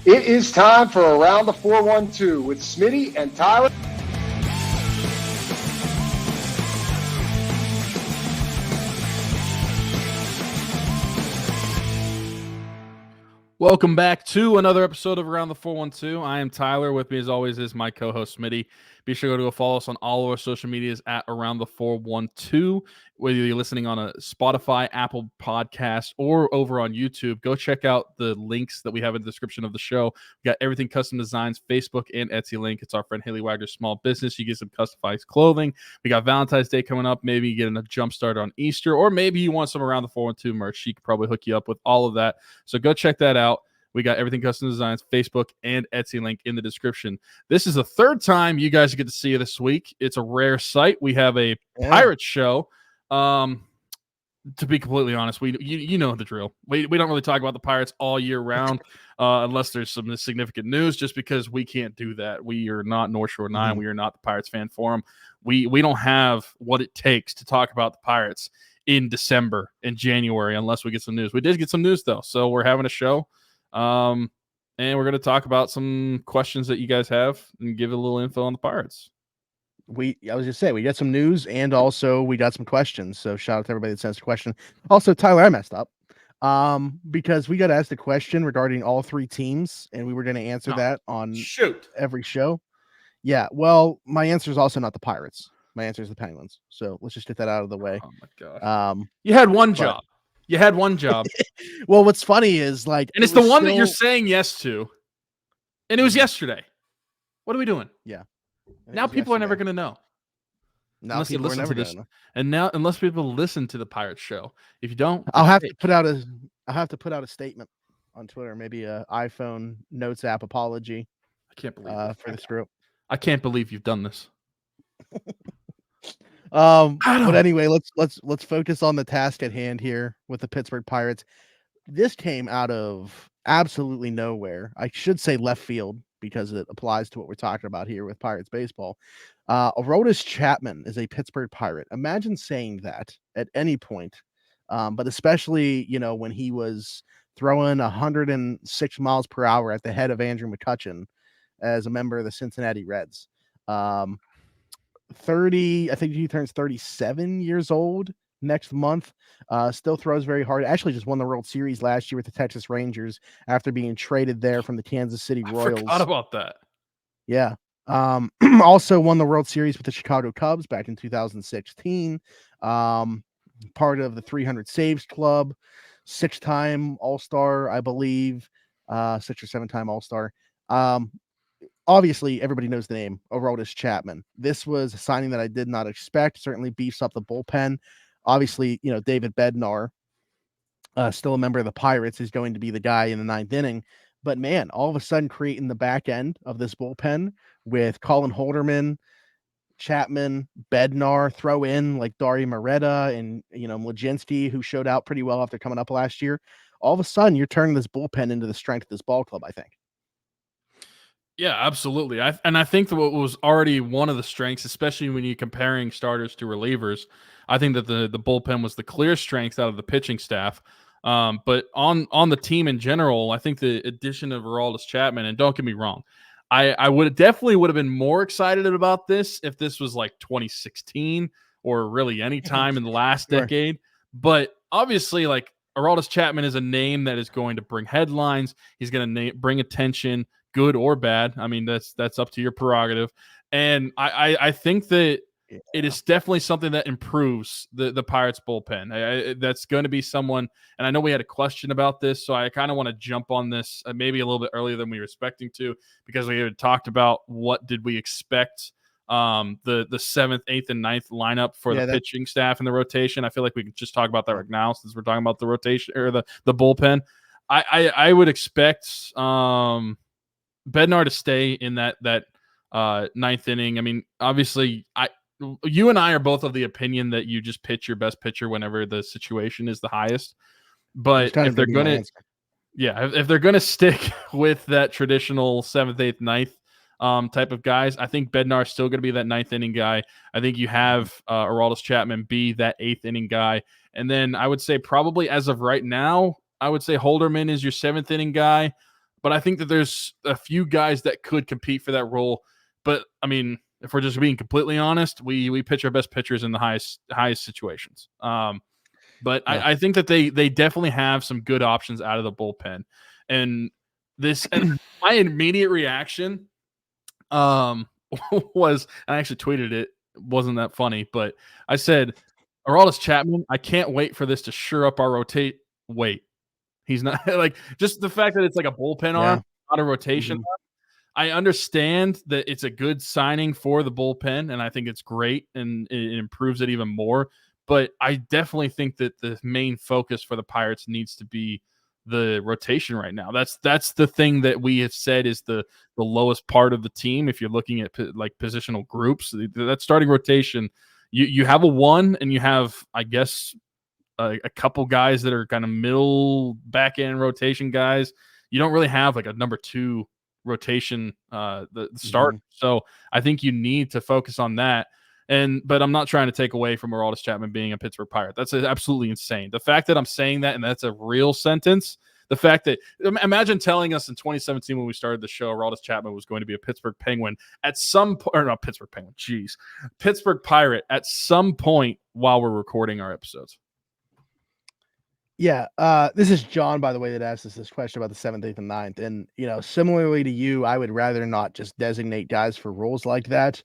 It is time for Around the 412 with Smitty and Tyler. Welcome back to another episode of Around the 412. I am Tyler. With me, as always, is my co-host Smitty. Be sure to go follow us on all of our social medias at Around the 412. Whether you're listening on a Spotify, Apple Podcast, or over on YouTube, go check out the links that we have in the description of the show. We got everything custom designs, Facebook and Etsy link. It's our friend Haley Wagner's small business. You get some customized clothing. We got Valentine's Day coming up. Maybe you get a jump start on Easter, or maybe you want some Around the 412 merch. She could probably hook you up with all of that. So go check that out. We got everything custom designs, Facebook and Etsy link in the description. This is the third time you guys get to see this week. It's a rare sight. We have a Pirates show. To be completely honest, you know the drill. We don't really talk about the Pirates all year round unless there's some significant news, just because we can't do that. We are not North Shore 9. Mm-hmm. We are not the Pirates fan forum. We don't have what it takes to talk about the Pirates in December and January unless we get some news. We did get some news, though, so we're having a show. And we're going to talk about some questions that you guys have and give a little info on the Pirates. I was just saying, we got some news and also we got some questions. So shout out to everybody that sends a question. Also, Tyler, I messed up because we got asked a question regarding all three teams and we were going to answer that on every show. Yeah. Well, my answer is also not the Pirates. My answer is the Penguins. So let's just get that out of the way. Oh my God. You had one job. You had one job. Well, what's funny is and it's the one that you're saying yes to, and it was yesterday. What are we doing? Yeah. Now people are never going to know. Unless people are never going to know. And now, unless people listen to the Pirates show, if you don't, I'll have to put out a statement on Twitter, maybe a iPhone Notes app apology. I can't believe for this group. I can't believe you've done this. But anyway, let's focus on the task at hand here with the Pittsburgh Pirates. This came out of absolutely nowhere. I should say left field because it applies to what we're talking about here with Pirates baseball. Aroldis Chapman is a Pittsburgh Pirate. Imagine saying that at any point, but especially when he was throwing 106 miles per hour at the head of Andrew McCutchen as a member of the Cincinnati Reds. 30, I think he turns 37 years old next month. Still throws very hard. Actually just won the World Series last year with the Texas Rangers after being traded there from the Kansas City Royals. I forgot about that. Yeah. Also won the World Series with the Chicago Cubs back in 2016. Part of the 300 Saves Club, 6-time All-Star, I believe, 6 or 7-time All-Star. Obviously, everybody knows the name, Aroldis Chapman. This was a signing that I did not expect. Certainly beefs up the bullpen. Obviously, David Bednar, still a member of the Pirates, is going to be the guy in the 9th inning. But, man, all of a sudden creating the back end of this bullpen with Colin Holderman, Chapman, Bednar, throw in like Dauri Moreta and, Mlodzinski, who showed out pretty well after coming up last year. All of a sudden, you're turning this bullpen into the strength of this ball club, I think. Yeah, absolutely. I think that what was already one of the strengths, especially when you're comparing starters to relievers, I think that the bullpen was the clear strength out of the pitching staff. But on the team in general, I think the addition of Aroldis Chapman, and don't get me wrong, I would have been more excited about this if this was like 2016 or really any time in the last decade. But obviously, like, Aroldis Chapman is a name that is going to bring headlines. He's going to bring attention, good or bad. I mean, that's up to your prerogative. And I think that it is definitely something that improves the Pirates bullpen. That's going to be someone, and I know we had a question about this, so I kind of want to jump on this maybe a little bit earlier than we were expecting to, because we had talked about what did we expect the 7th, 8th, and 9th lineup for the pitching staff and the rotation. I feel like we can just talk about that right now since we're talking about the rotation or the bullpen. I would expect Bednar to stay in that 9th inning. I mean, obviously, you and I are both of the opinion that you just pitch your best pitcher whenever the situation is the highest. But if they're going to, if they're going to stick with that traditional 7th, 8th, 9th type of guys, I think Bednar is still going to be that 9th inning guy. I think you have Aroldis Chapman be that 8th inning guy. And then I would say probably as of right now, I would say Holderman is your 7th inning guy. but I think that there's a few guys that could compete for that role. But I mean, if we're just being completely honest, we pitch our best pitchers in the highest situations. But Yeah. I think that they definitely have some good options out of the bullpen. And my immediate reaction was, I actually tweeted it. Wasn't that funny, but I said, Aroldis Chapman, I can't wait for this to sure up our rotate. Wait, he's not like just the fact that it's like a bullpen arm, not a rotation arm. I understand that it's a good signing for the bullpen, and I think it's great, and it improves it even more. But I definitely think that the main focus for the Pirates needs to be the rotation right now. That's the thing that we have said is the lowest part of the team. If you're looking at like positional groups, that starting rotation, you have a 1, and you have, I guess, a couple guys that are kind of middle back end rotation guys. You don't really have like a number 2 rotation the start. So I think you need to focus on that. But I'm not trying to take away from Aroldis Chapman being a Pittsburgh Pirate. That's absolutely insane. The fact that I'm saying that, and that's a real sentence, the fact that imagine telling us in 2017 when we started the show, Aroldis Chapman was going to be a Pittsburgh Penguin at some point, or not Pittsburgh Penguin, Pittsburgh Pirate at some point while we're recording our episodes. Yeah, this is John, by the way, that asked us this question about the 7th, 8th, and 9th. And, similarly to you, I would rather not just designate guys for roles like that.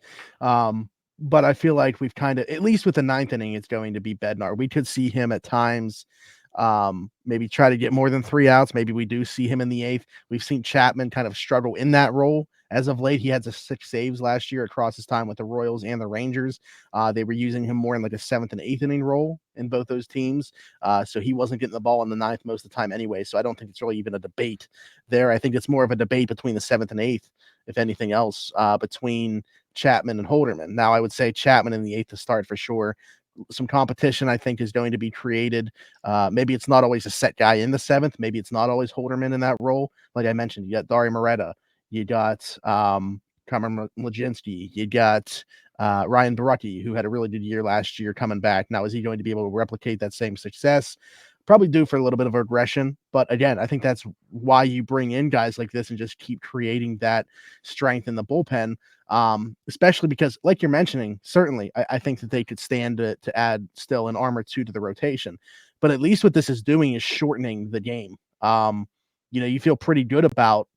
But I feel like we've kind of, at least with the 9th inning, it's going to be Bednar. We could see him at times maybe try to get more than 3 outs. Maybe we do see him in the 8th. We've seen Chapman kind of struggle in that role. As of late, he had 6 saves last year across his time with the Royals and the Rangers. They were using him more in like a 7th and 8th inning role in both those teams. So he wasn't getting the ball in the 9th most of the time anyway. So I don't think it's really even a debate there. I think it's more of a debate between the 7th and 8th, if anything else, between Chapman and Holderman. Now, I would say Chapman in the 8th to start for sure. Some competition, I think, is going to be created. Maybe it's not always a set guy in the 7th. Maybe it's not always Holderman in that role. Like I mentioned, you got Dauri Moreta. You got Carmen Mlodzinski. You got Ryan Barucki, who had a really good year last year coming back. Now, is he going to be able to replicate that same success? Probably due for a little bit of regression. But again, I think that's why you bring in guys like this and just keep creating that strength in the bullpen. Especially because, like you're mentioning, certainly I think that they could stand to add still an arm or 2 to the rotation. But at least what this is doing is shortening the game. You feel pretty good about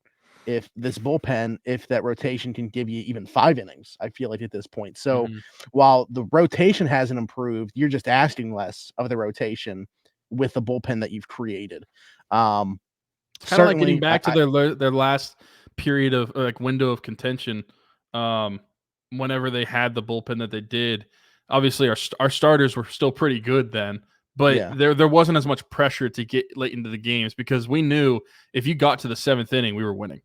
if this bullpen, if that rotation can give you even 5 innings, I feel like at this point. So while the rotation hasn't improved, you're just asking less of the rotation with the bullpen that you've created. Kind of like getting back to their last period of like window of contention. Whenever they had the bullpen that they did, obviously our starters were still pretty good then, but there wasn't as much pressure to get late into the games because we knew if you got to the 7th inning, we were winning.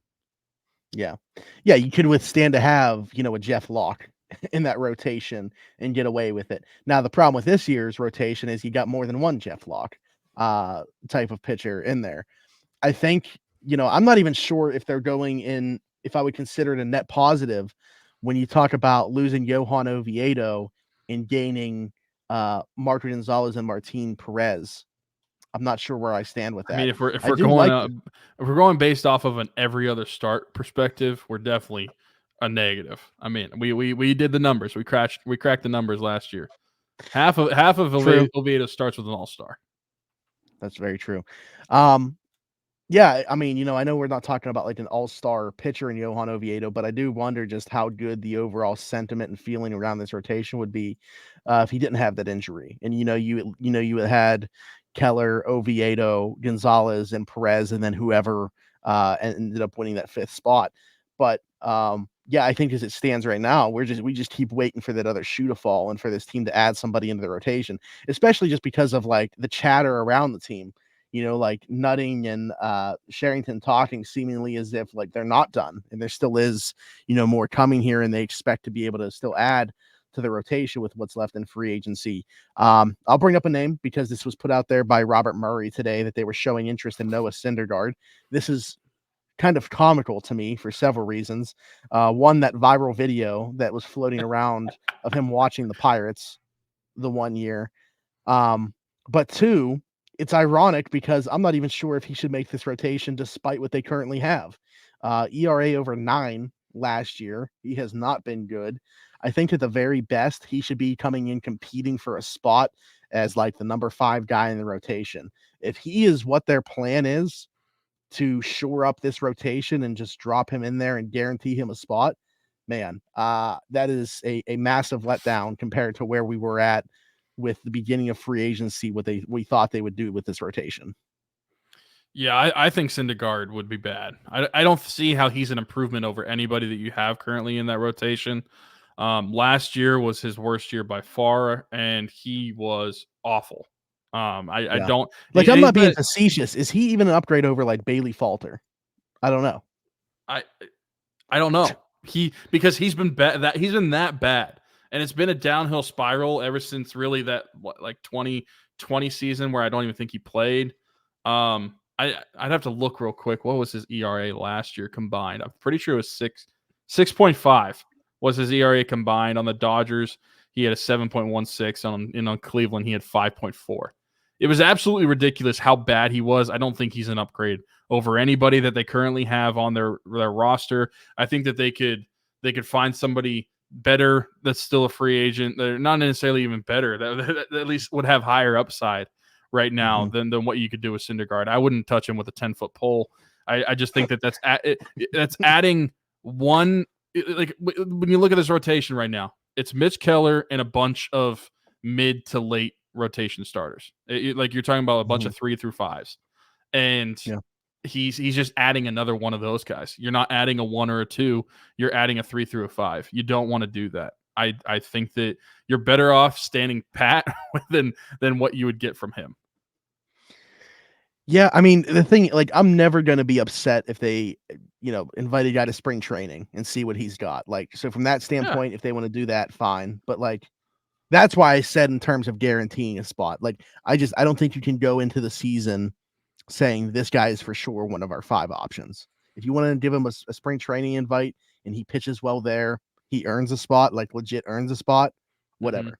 Yeah, you could withstand to have, a Jeff Locke in that rotation and get away with it. Now, the problem with this year's rotation is you got more than one Jeff Locke type of pitcher in there. I think, I'm not even sure if they're going in, if I would consider it a net positive when you talk about losing Johan Oviedo and gaining Marco Gonzalez and Martin Perez. I'm not sure where I stand with that. I mean, if we're going based off of an every other start perspective, we're definitely a negative. I mean, we did the numbers. We cracked the numbers last year. Half of Oviedo starts with an all-star. That's very true. Yeah, I mean, I know we're not talking about like an all-star pitcher in Johan Oviedo, but I do wonder just how good the overall sentiment and feeling around this rotation would be if he didn't have that injury. And you had Keller, Oviedo, Gonzalez, and Perez, and then whoever ended up winning that 5th spot. But I think as it stands right now, we just keep waiting for that other shoe to fall and for this team to add somebody into the rotation, especially just because of like the chatter around the team. Like Nutting and Sherrington talking seemingly as if like they're not done and there still is, more coming here and they expect to be able to still add to the rotation with what's left in free agency. I'll bring up a name because this was put out there by Robert Murray today that they were showing interest in Noah Syndergaard. This is kind of comical to me for several reasons. One, that viral video that was floating around of him watching the Pirates the one year. But 2, it's ironic because I'm not even sure if he should make this rotation despite what they currently have. ERA over 9 last year. He has not been good. I think at the very best, he should be coming in competing for a spot as like the number 5 guy in the rotation. If he is what their plan is to shore up this rotation and just drop him in there and guarantee him a spot, man, that is a massive letdown compared to where we were at with the beginning of free agency, what we thought they would do with this rotation. Yeah, I think Syndergaard would be bad. I don't see how he's an improvement over anybody that you have currently in that rotation. Last year was his worst year by far, and he was awful. I don't like. I'm not being facetious. Is he even an upgrade over like Bailey Falter? I don't know. I don't know. Because he's been he's been that bad, and it's been a downhill spiral ever since really that like 2020 season where I don't even think he played. I'd have to look real quick. What was his ERA last year combined? I'm pretty sure it was 6.5 was his ERA combined. On the Dodgers, he had a 7.16. On Cleveland, he had 5.4. It was absolutely ridiculous how bad he was. I don't think he's an upgrade over anybody that they currently have on their roster. I think that they could find somebody better that's still a free agent. They're not necessarily even better. That at least would have higher upside right now than what you could do with Syndergaard. I wouldn't touch him with a 10-foot pole. I just think that's adding one. Like when you look at this rotation right now, it's Mitch Keller and a bunch of mid to late rotation starters. Like you're talking about a bunch of 3 through 5s, and he's just adding another one of those guys. You're not adding a 1 or a 2. You're adding a 3 through a 5. You don't want to do that. I think that you're better off standing pat than what you would get from him. Yeah, I mean, the thing, like, I'm never going to be upset if they, invite a guy to spring training and see what he's got. Like, so from that standpoint, if they want to do that, fine. But like, that's why I said in terms of guaranteeing a spot, like, I don't think you can go into the season saying this guy is for sure one of our 5 options. If you want to give him a spring training invite and he pitches well there, he earns a spot, like legit earns a spot, whatever.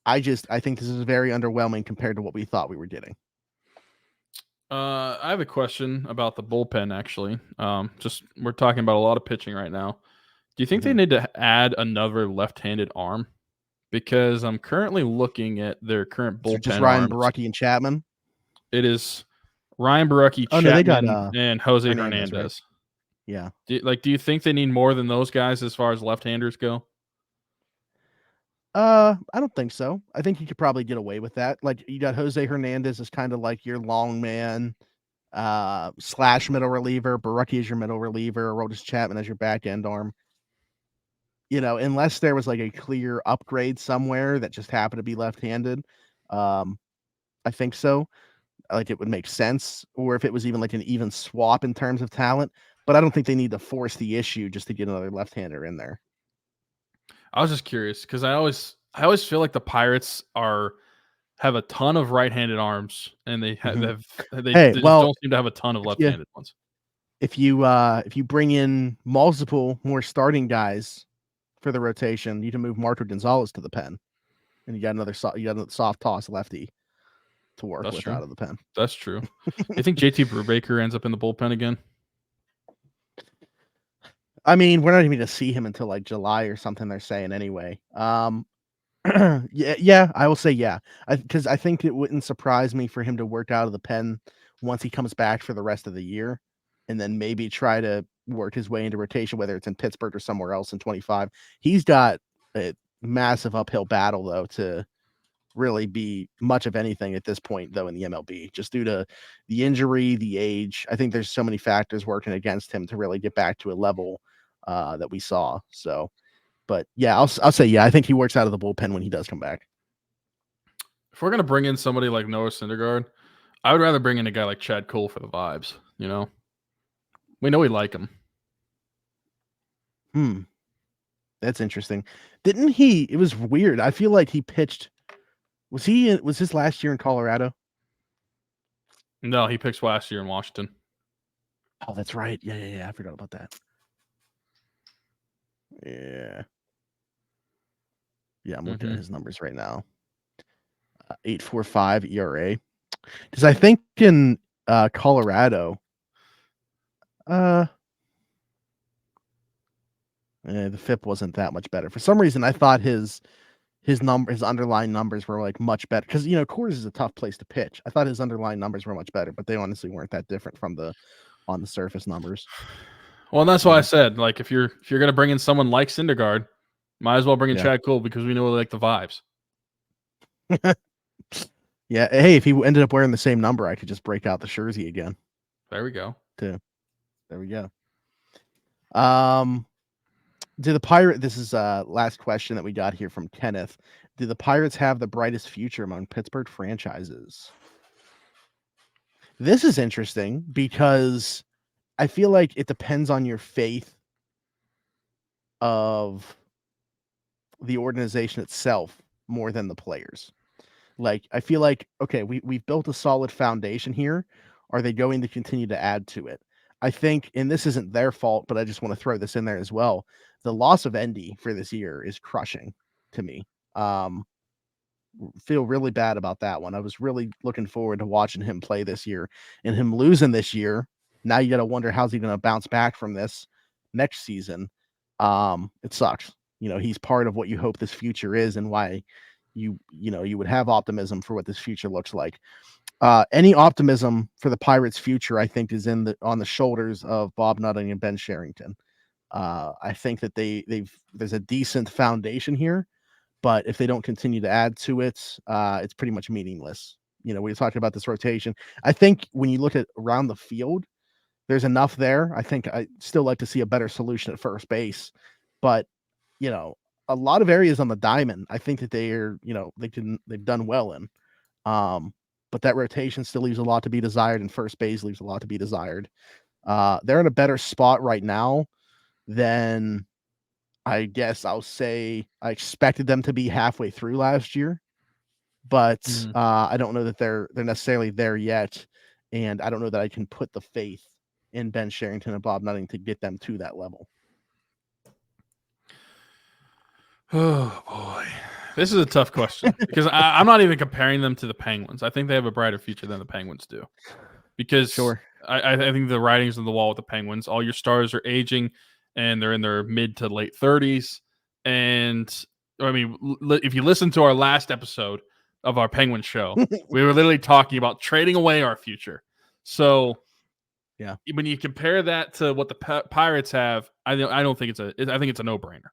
I think this is very underwhelming compared to what we thought we were getting. I have a question about the bullpen, actually. Just we're talking about a lot of pitching right now. Do you think they need to add another left-handed arm? Because I'm currently looking at their current bullpen. Just Ryan Borucki and Chapman. It is Ryan Borucki, Chapman, they got, and Jose Hernandez. Hernandez. Right? Yeah. Do you think they need more than those guys as far as left-handers go? I don't think so. I think you could probably get away with that. Like you got Jose Hernandez as kind of like your long man, / middle reliever. Borucki is your middle reliever. Aroldis Chapman as your back end arm. Unless there was like a clear upgrade somewhere that just happened to be left-handed, I think so. Like it would make sense, or if it was even like an even swap in terms of talent. But I don't think they need to force the issue just to get another left-hander in there. I was just curious because I always feel like the Pirates have a ton of right-handed arms, and they don't seem to have a ton of left-handed ones. If you bring in multiple more starting guys for the rotation, you can move Marco Gonzalez to the pen, and you got another soft toss lefty to work with out of the pen. That's true. You think JT Brubaker ends up in the bullpen again? I mean, we're not even going to see him until like July or something. They're saying anyway. Yeah, I will say yeah, because I think it wouldn't surprise me for him to work out of the pen once he comes back for the rest of the year, and then maybe try to work his way into rotation, whether it's in Pittsburgh or somewhere else in 25. He's got a massive uphill battle though to really be much of anything at this point though in the MLB, just due to the injury, the age. I think there's so many factors working against him to really get back to a level that we saw. So, but yeah, I'll say yeah. I think he works out of the bullpen when he does come back. If we're gonna bring in somebody like Noah Syndergaard, I would rather bring in a guy like Chad Cole for the vibes. We know we like him. That's interesting. Didn't he? It was weird. I feel like he pitched. Was this last year in Colorado? No, he pitched last year in Washington. Oh, that's right. Yeah. I forgot about that. Yeah, I'm looking at his numbers right now. 8.45 ERA. Because I think in Colorado, the FIP wasn't that much better. For some reason, I thought his underlying numbers were like much better because Coors is a tough place to pitch. I thought his underlying numbers were much better, but they honestly weren't that different from the on the surface numbers. Well, and that's why I said, like, if you're gonna bring in someone like Syndergaard, might as well bring in Chad Cole because we know we like the vibes. Yeah. Hey, if he ended up wearing the same number, I could just break out the jersey again. There we go. There we go. Do the Pirates? This is last question that we got here from Kenneth. Do the Pirates have the brightest future among Pittsburgh franchises? This is interesting because I feel like it depends on your faith of the organization itself more than the players. Like, I feel like, okay, we've built a solid foundation here. Are they going to continue to add to it? I think, and this isn't their fault, but I just want to throw this in there as well. The loss of Endy for this year is crushing to me. Feel really bad about that one. I was really looking forward to watching him play this year, and him losing this year. Now you got to wonder how's he going to bounce back from this next season. It sucks. He's part of what you hope this future is, and why you would have optimism for what this future looks like. Any optimism for the Pirates' future, I think, is on the shoulders of Bob Nutting and Ben Sherrington. I think that there's a decent foundation here, but if they don't continue to add to it, it's pretty much meaningless. We're talking about this rotation. I think when you look at around the field, there's enough there. I think I still like to see a better solution at first base, but a lot of areas on the diamond, I think that they've done well in. But that rotation still leaves a lot to be desired, and first base leaves a lot to be desired. They're in a better spot right now than I guess I'll say I expected them to be halfway through last year. But I don't know that they're necessarily there yet, and I don't know that I can put the faith in Ben Sherrington and Bob Nutting to get them to that level. Oh boy, this is a tough question because I'm not even comparing them to the Penguins. I think they have a brighter future than the Penguins do, because Sure. I think the writing's on the wall with the Penguins. All your stars are aging, and they're in their mid to late 30s. And I mean, if you listen to our last episode of our Penguin show, we were literally talking about trading away our future. So, yeah, when you compare that to what the Pirates have, I don't think I think it's a no-brainer.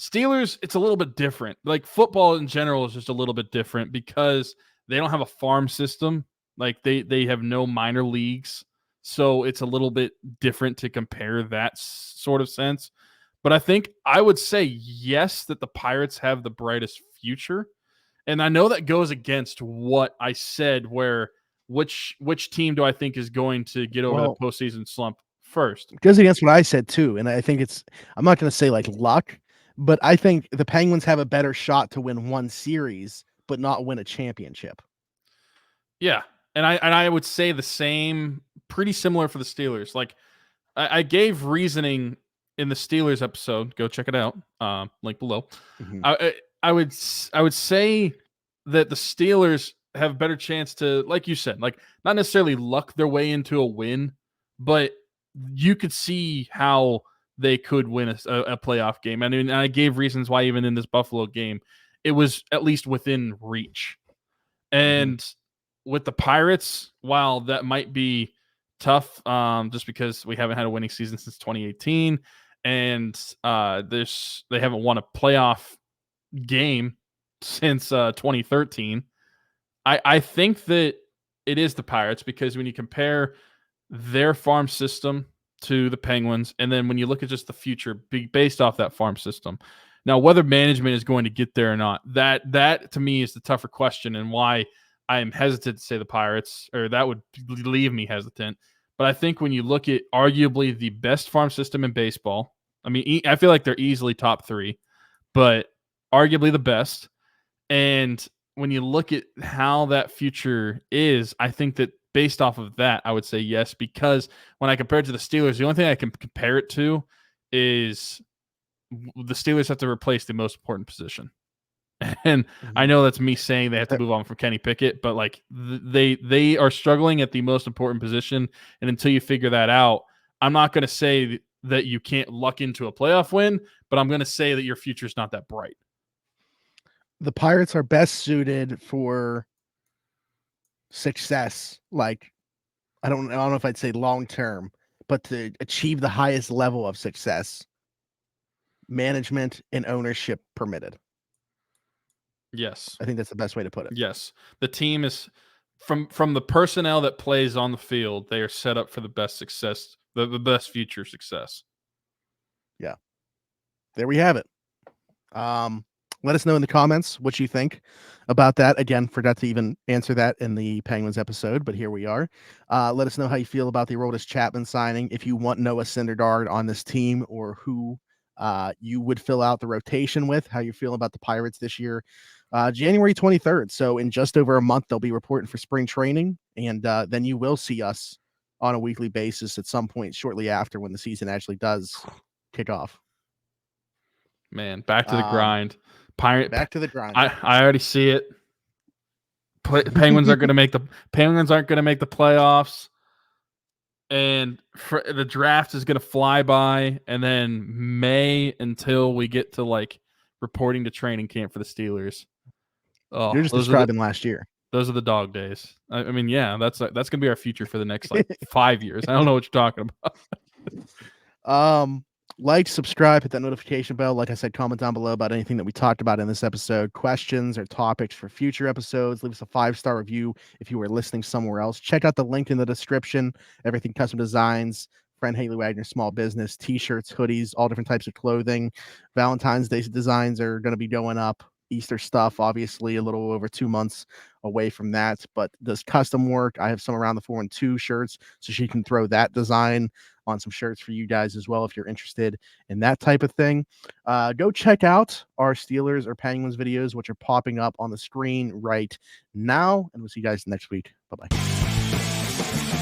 Steelers, it's a little bit different. Like, football in general is just a little bit different because they don't have a farm system. Like, they have no minor leagues. So it's a little bit different to compare that sort of sense. But I think I would say yes, that the Pirates have the brightest future. And I know that goes against what I said, where which team do I think is going to get over the postseason slump first? It goes against what I said too. And I think I'm not going to say like luck, but I think the Penguins have a better shot to win one series, but not win a championship. Yeah. And I would say the same, pretty similar for the Steelers. Like, I gave reasoning in the Steelers episode. Go check it out. Link below. Mm-hmm. I would say that the Steelers have a better chance to, like you said, like, not necessarily luck their way into a win, but you could see how they could win a playoff game. I mean, I gave reasons why even in this Buffalo game, it was at least within reach. And with the Pirates, while that might be tough, just because we haven't had a winning season since 2018, and they haven't won a playoff game since 2013. I think that it is the Pirates, because when you compare their farm system to the Penguins, and then when you look at just the future based off that farm system, now whether management is going to get there or not, that to me is the tougher question, and why I am hesitant to say the Pirates, or that would leave me hesitant. But I think when you look at arguably the best farm system in baseball, I mean, I feel like they're easily top 3, but arguably the best. And when you look at how that future is, I think that based off of that, I would say yes, because when I compare it to the Steelers, the only thing I can compare it to is the Steelers have to replace the most important position. And I know that's me saying they have to move on from Kenny Pickett, but like they are struggling at the most important position. And until you figure that out, I'm not going to say that you can't luck into a playoff win, but I'm going to say that your future is not that bright. The Pirates are best suited for success. Like, I don't know if I'd say long term, but to achieve the highest level of success, management and ownership permitted. Yes. I think that's the best way to put it. Yes. The team is from the personnel that plays on the field, they are set up for the best success, the best future success. Yeah. There we have it. Let us know in the comments what you think about that. Again, forgot to even answer that in the Penguins episode, but here we are. Let us know how you feel about the Aroldis Chapman signing. If you want Noah Syndergaard on this team, or who you would fill out the rotation with, how you feel about the Pirates this year. January 23rd. So in just over a month, they'll be reporting for spring training, and then you will see us on a weekly basis at some point shortly after, when the season actually does kick off. Man, back to the grind. Back to the grind. I already see it. Penguins aren't going to make the playoffs, and the draft is going to fly by, and then May until we get to like reporting to training camp for the Steelers. Oh, you're just describing last year. Those are the dog days. I mean, yeah, that's going to be our future for the next like 5 years. I don't know what you're talking about. Like, subscribe, hit that notification bell. Like I said, comment down below about anything that we talked about in this episode, questions or topics for future episodes. Leave us a 5-star review if you were listening somewhere else. Check out the link in the description. Everything Custom Designs, friend Haley Wagner Small Business, t-shirts, hoodies, all different types of clothing. Valentine's Day designs are going to be going up. Easter stuff, obviously a little over 2 months away from that, but does custom work. I have some around the 4-2 shirts, so she can throw that design on some shirts for you guys as well if you're interested in that type of thing. Go check out our Steelers or Penguins videos, which are popping up on the screen right now, and we'll see you guys next week. Bye-bye.